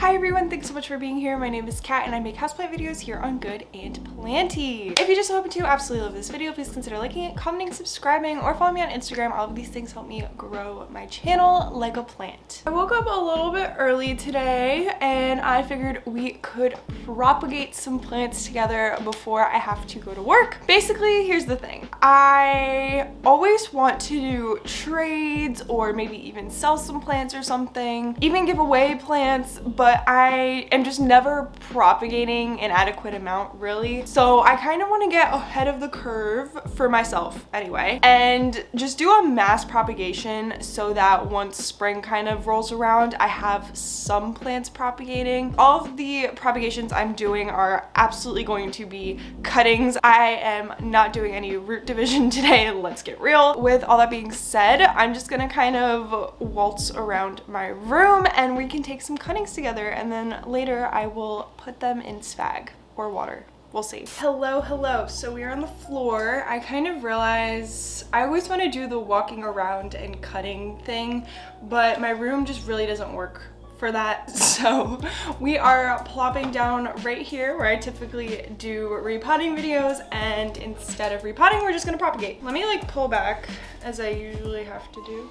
Hi everyone, thanks so much for being here. My name is Kat and I make houseplant videos here on Good and Planty. If you just happen to absolutely love this video, please consider liking it, commenting, subscribing, or follow me on Instagram. All of these things help me grow my channel like a plant. I woke up a little bit early today and I figured we could propagate some plants together before I have to go to work. Basically, here's the thing. I always want to do trades or maybe even sell some plants or something, even give away plants, but I am just never propagating an adequate amount really. So I kind of want to get ahead of the curve for myself anyway, and just do a mass propagation so that once spring kind of rolls around, I have some plants propagating. All of the propagations I'm doing are absolutely going to be cuttings. I am not doing any root division today, let's get real. With all that being said, I'm just gonna kind of waltz around my room and we can take some cuttings together, and then later I will put them in spag or water. We'll see. Hello. So we are on the floor. I kind of realize I always want to do the walking around and cutting thing, but my room just really doesn't work for that. So we are plopping down right here where I typically do repotting videos, and instead of repotting, we're just gonna propagate. Let me like pull back as I usually have to do.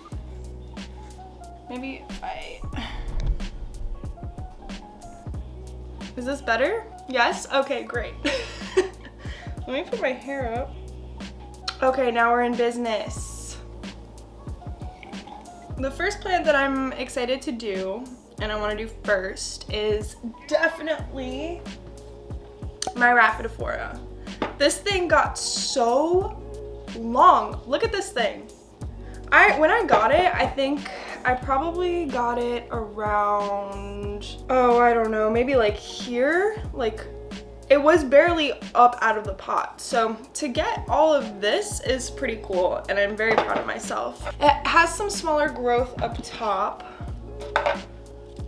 Maybe if I... Is this better? Yes? Okay, great. Let me put my hair up. Okay, now we're in business. The first plant that I'm excited to do, and I want to do first, is definitely my Rhaphidophora. This thing got so long. Look at this thing. When I got it, I think I probably got it around, oh, I don't know, maybe like here. Like, it was barely up out of the pot. So to get all of this is pretty cool, and I'm very proud of myself. It has some smaller growth up top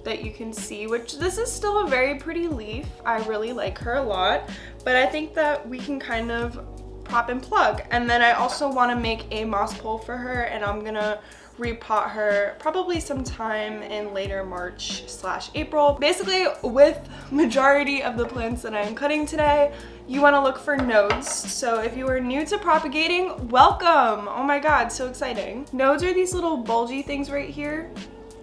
that you can see, which this is still a very pretty leaf. I really like her a lot, but I think that we can kind of prop and plug. And then I also want to make a moss pole for her, and I'm gonna repot her probably sometime in later March/April. Basically, with majority of the plants that I'm cutting today, you want to look for nodes. So if you are new to propagating, welcome. Oh my god, so exciting. Nodes are these little bulgy things right here.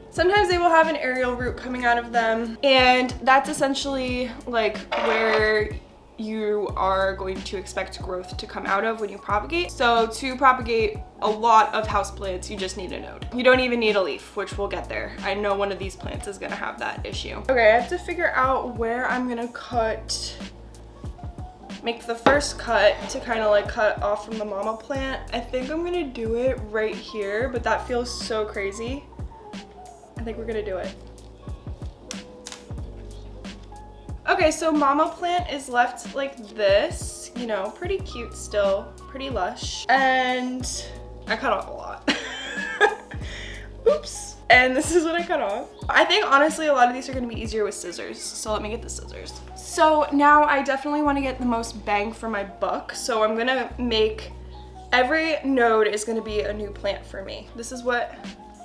Sometimes they will have an aerial root coming out of them, and that's essentially like where you are going to expect growth to come out of when you propagate. So to propagate a lot of houseplants, you just need a node. You don't even need a leaf, which we'll get there. I know one of these plants is gonna have that issue. Okay, I have to figure out where I'm gonna make the first cut to kind of like cut off from the mama plant. I think I'm gonna do it right here, but that feels so crazy. I think we're gonna do it. Okay, so mama plant is left like this, you know, pretty cute still, pretty lush. And I cut off a lot. Oops. And this is what I cut off. I think honestly a lot of these are gonna be easier with scissors, so let me get the scissors. So now I definitely wanna get the most bang for my buck, so I'm gonna make, every node is gonna be a new plant for me. This is what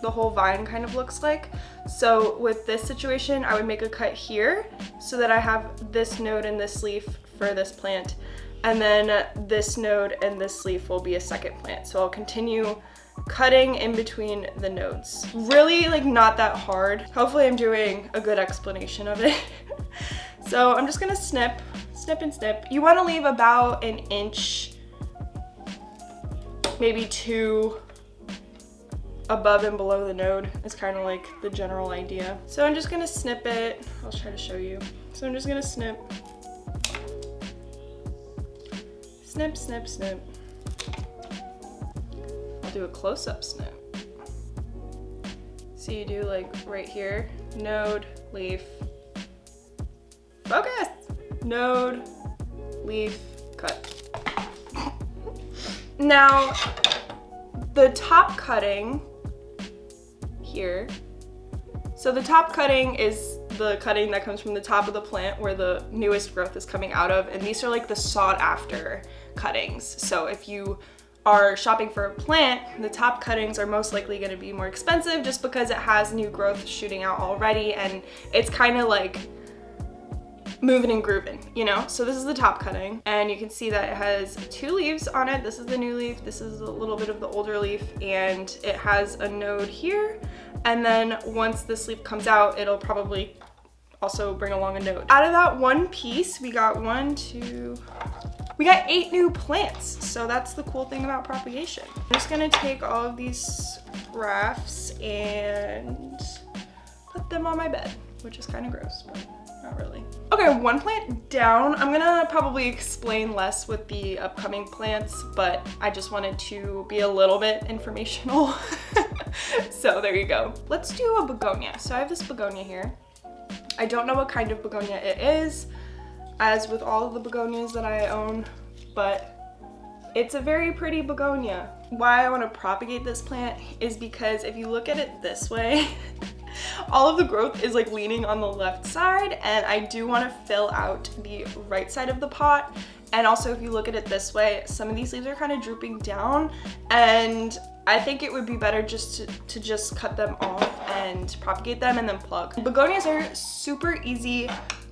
the whole vine kind of looks like. So with this situation, I would make a cut here so that I have this node and this leaf for this plant, and then this node and this leaf will be a second plant. So I'll continue cutting in between the nodes. Really like not that hard. Hopefully I'm doing a good explanation of it. So I'm just gonna snip and snip. You wanna leave about an inch, maybe 2 above and below the node is kind of like the general idea. So I'm just gonna snip it. I'll try to show you. So I'm just gonna snip. Snip, snip, snip. I'll do a close-up snip. So you do like right here, node, leaf, focus, node, leaf, cut. Now, the top cutting here. So the top cutting is the cutting that comes from the top of the plant where the newest growth is coming out of, and these are like the sought after cuttings. So if you are shopping for a plant, the top cuttings are most likely going to be more expensive just because it has new growth shooting out already and it's kind of like moving and grooving, you know? So this is the top cutting and you can see that it has 2 leaves on it. This is the new leaf, this is a little bit of the older leaf, and it has a node here. And then once this leaf comes out, it'll probably also bring along a node. Out of that one piece, we got 8 new plants. So that's the cool thing about propagation. I'm just gonna take all of these rafts and put them on my bed, which is kind of gross, but not really. Okay, 1 plant down. I'm gonna probably explain less with the upcoming plants, but I just wanted to be a little bit informational. So there you go. Let's do a begonia. So I have this begonia here. I don't know what kind of begonia it is, as with all of the begonias that I own, but it's a very pretty begonia. Why I want to propagate this plant is because if you look at it this way, all of the growth is like leaning on the left side, and I do want to fill out the right side of the pot. And also if you look at it this way, some of these leaves are kind of drooping down, and I think it would be better just to just cut them off and propagate them and then plug. Begonias are super easy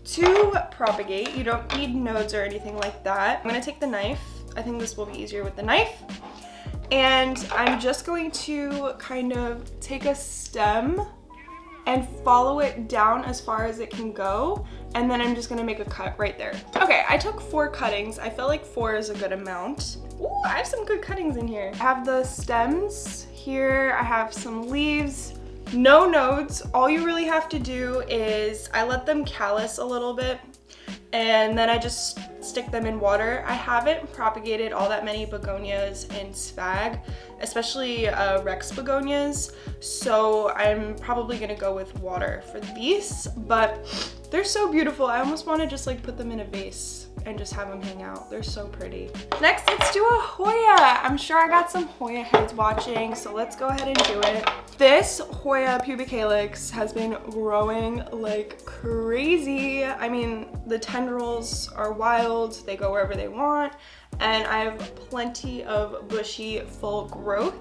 to propagate. You don't need nodes or anything like that. I'm gonna take the knife. I think this will be easier with the knife. And I'm just going to kind of take a stem and follow it down as far as it can go. And then I'm just gonna make a cut right there. Okay, I took 4 cuttings. I felt like 4 is a good amount. Ooh, I have some good cuttings in here. I have the stems here. I have some leaves, no nodes. All you really have to do is I let them callus a little bit and then I just stick them in water. I haven't propagated all that many begonias in sphagnum, especially Rex begonias, so I'm probably gonna go with water for these, but they're so beautiful. I almost want to just like put them in a vase and just have them hang out. They're so pretty. Next, let's do a Hoya. I'm sure I got some Hoya heads watching, so let's go ahead and do it. This Hoya pubic calyx has been growing like crazy. I mean, the tendrils are wild. They go wherever they want, and I have plenty of bushy full growth.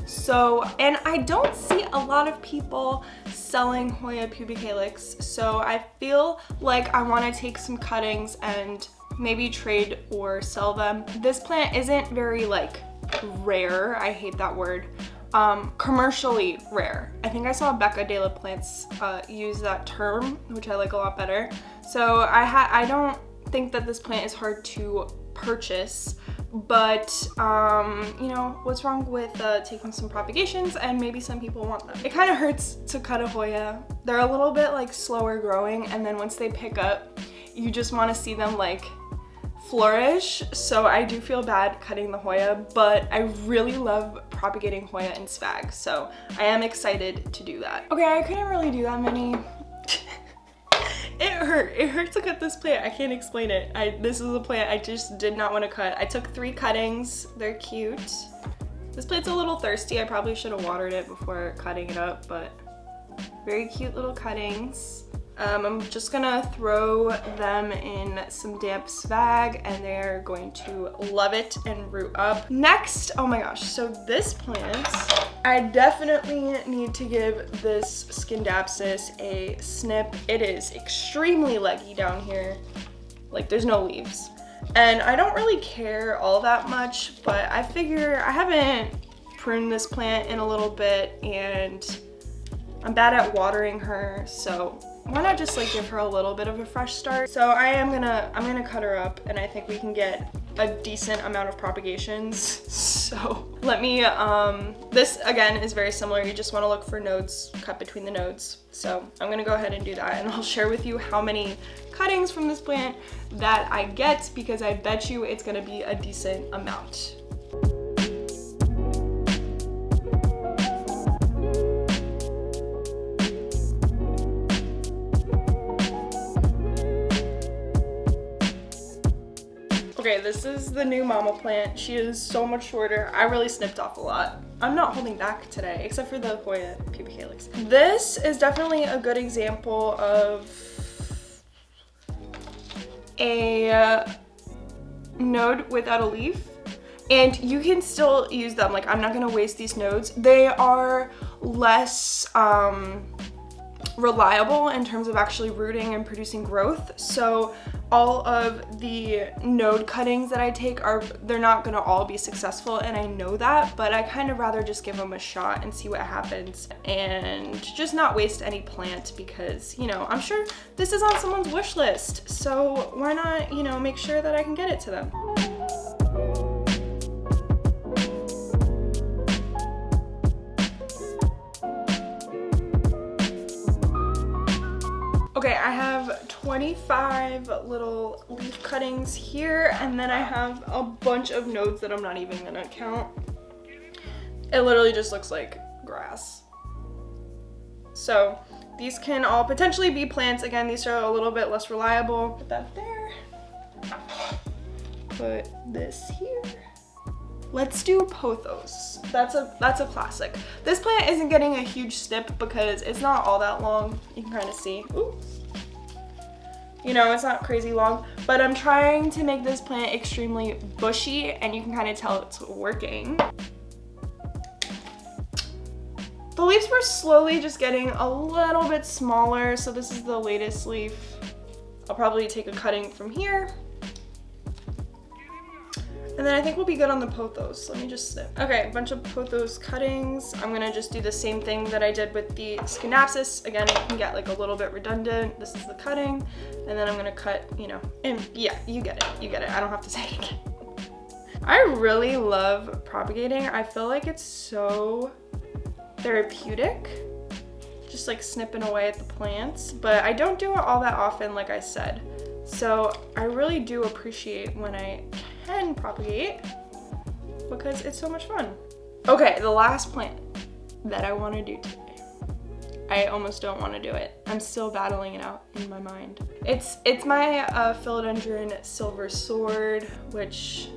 So, and I don't see a lot of people selling Hoya pubic calyx, so I feel like I want to take some cuttings and maybe trade or sell them. This plant isn't very like rare, I hate that word, commercially rare. I think I saw Becca de la Plants use that term, which I like a lot better. So I don't think that this plant is hard to purchase, but you know, what's wrong with taking some propagations, and maybe some people want them. It kind of hurts to cut a Hoya. They're a little bit like slower growing, and then once they pick up, you just want to see them like flourish. So I do feel bad cutting the Hoya, but I really love propagating Hoya in sphagnum, so I am excited to do that. Okay, I couldn't really do that many. It hurt to cut this plant. I can't explain it. This is a plant I just did not want to cut. I took 3 cuttings. They're cute. This plant's a little thirsty. I probably should have watered it before cutting it up, but very cute little cuttings. I'm just gonna throw them in some damp sphagnum, and they're going to love it and root up. Next, oh my gosh, so this plant, I definitely need to give this Scindapsus a snip. It is extremely leggy down here. Like, there's no leaves. And I don't really care all that much, but I figure I haven't pruned this plant in a little bit, and I'm bad at watering her, so why not just like give her a little bit of a fresh start? So I'm gonna cut her up, and I think we can get a decent amount of propagations. So let me, this again is very similar. You just wanna look for nodes, cut between the nodes. So I'm gonna go ahead and do that, and I'll share with you how many cuttings from this plant that I get, because I bet you it's gonna be a decent amount. Okay, this is the new mama plant. She is so much shorter. I really snipped off a lot. I'm not holding back today, except for the Hoya pubic calyx. This is definitely a good example of a node without a leaf. and you can still use them. Like, I'm not gonna waste these nodes. They are less reliable in terms of actually rooting and producing growth. So all of the node cuttings that I take they're not gonna all be successful, and I know that, but I kind of rather just give them a shot and see what happens and just not waste any plant, because, you know, I'm sure this is on someone's wish list. So why not, you know, make sure that I can get it to them. Okay, I have 25 little leaf cuttings here, and then I have a bunch of nodes that I'm not even gonna count. It literally just looks like grass. So these can all potentially be plants. Again, these are a little bit less reliable. Put that there. Put this here. Let's do pothos. That's a classic. This plant isn't getting a huge snip because it's not all that long. You can kind of see. Ooh. You know, it's not crazy long, but I'm trying to make this plant extremely bushy, and you can kind of tell it's working. The leaves were slowly just getting a little bit smaller, so this is the latest leaf. I'll probably take a cutting from here. And then I think we'll be good on the pothos. Let me just snip. Okay, a bunch of pothos cuttings. I'm gonna just do the same thing that I did with the schinapsis. Again, it can get like a little bit redundant. This is the cutting. And then I'm gonna cut, you know, and yeah, you get it, you get it. I don't have to say it again. I really love propagating. I feel like it's so therapeutic, just like snipping away at the plants, but I don't do it all that often, like I said. So I really do appreciate when I can propagate, because it's so much fun. Okay, the last plant that I want to do today. I almost don't want to do it. I'm still battling it out in my mind. It's my philodendron silver sword, which,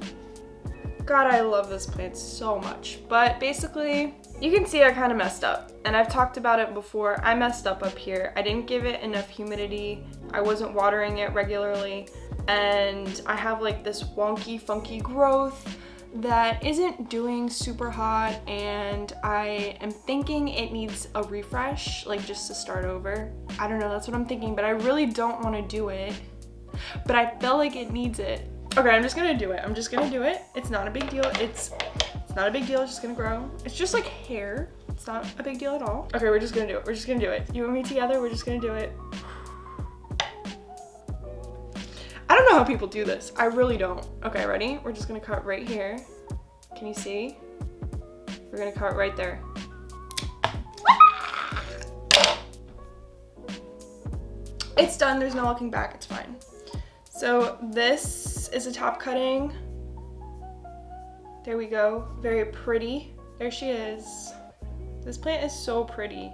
God, I love this plant so much. But basically, you can see I kind of messed up, and I've talked about it before. I messed up here. I didn't give it enough humidity. I wasn't watering it regularly, and I have like this wonky, funky growth that isn't doing super hot, and I am thinking it needs a refresh, like just to start over. I don't know, that's what I'm thinking, but I really don't want to do it, but I feel like it needs it. Okay, I'm just gonna do it. I'm just gonna do it. It's not a big deal. It's not a big deal, it's just gonna grow. It's just like hair. It's not a big deal at all. Okay, we're just gonna do it. We're just gonna do it. You and me together, we're just gonna do it. I don't know how people do this. I really don't. Okay, ready? We're just gonna cut right here. Can you see? We're gonna cut right there. It's done, there's no looking back, it's fine. So this is a top cutting. There we go, very pretty. There she is. This plant is so pretty.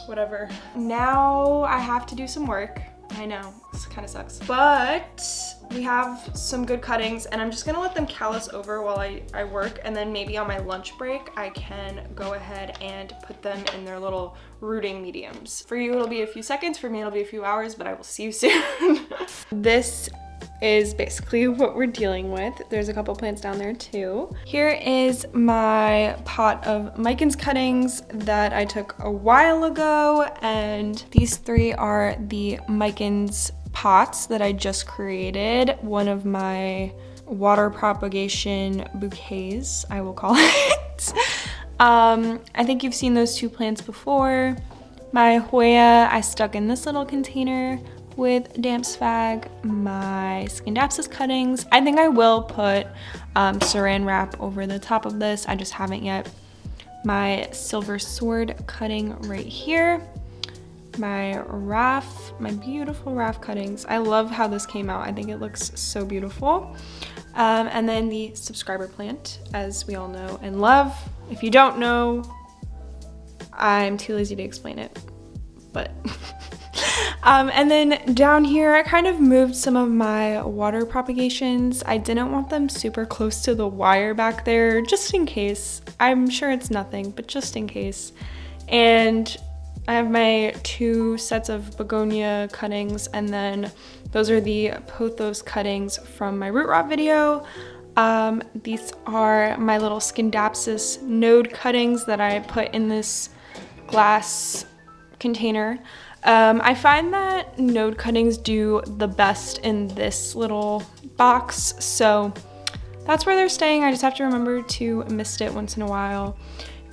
Whatever. Now I have to do some work. I know, this kind of sucks. But we have some good cuttings, and I'm just gonna let them callus over while I work, and then maybe on my lunch break, I can go ahead and put them in their little rooting mediums. For you, it'll be a few seconds. For me, it'll be a few hours, but I will see you soon. This is basically what we're dealing with. There's a couple plants down there too. Here is my pot of Micans cuttings that I took a while ago, and these three are the Micans pots that I just created. One of my water propagation bouquets, I will call it. I think you've seen those two plants before. My Hoya, I stuck in this little container with damp sphagnum. My schinapsis cuttings, I think I will put saran wrap over the top of this. I just haven't yet. My silver sword cutting right here. My beautiful raft cuttings. I love how this came out. I think it looks so beautiful. And then the subscriber plant, as we all know and love. If you don't know, I'm too lazy to explain it, but and then down here, I kind of moved some of my water propagations. I didn't want them super close to the wire back there, just in case. I'm sure it's nothing, but just in case. And I have my 2 sets of Begonia cuttings, and then those are the pothos cuttings from my root rot video. These are my little Scindapsus node cuttings that I put in this glass container. I find that node cuttings do the best in this little box, so that's where they're staying. I just have to remember to mist it once in a while.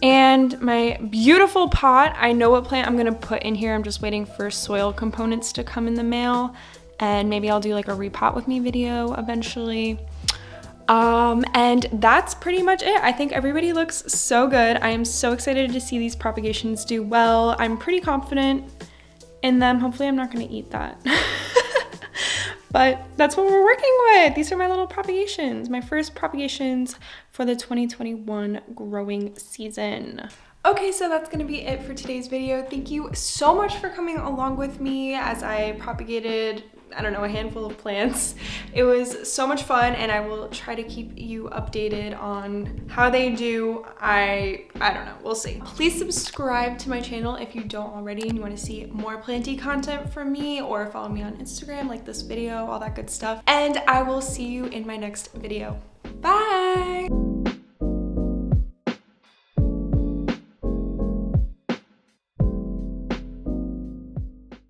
And my beautiful pot, I know what plant I'm gonna put in here. I'm just waiting for soil components to come in the mail, and maybe I'll do like a repot with me video eventually. And that's pretty much it. I think everybody looks so good. I am so excited to see these propagations do well. I'm pretty confident in them. Hopefully I'm not gonna eat that. But that's what we're working with. These are my little propagations, my first propagations for the 2021 growing season. Okay, so that's gonna be it for today's video. Thank you so much for coming along with me as I propagated, I don't know, a handful of plants. It was so much fun, and I will try to keep you updated on how they do. I don't know, we'll see. Please subscribe to my channel if you don't already and you want to see more planty content from me, or follow me on Instagram, like this video, all that good stuff. And I will see you in my next video. Bye!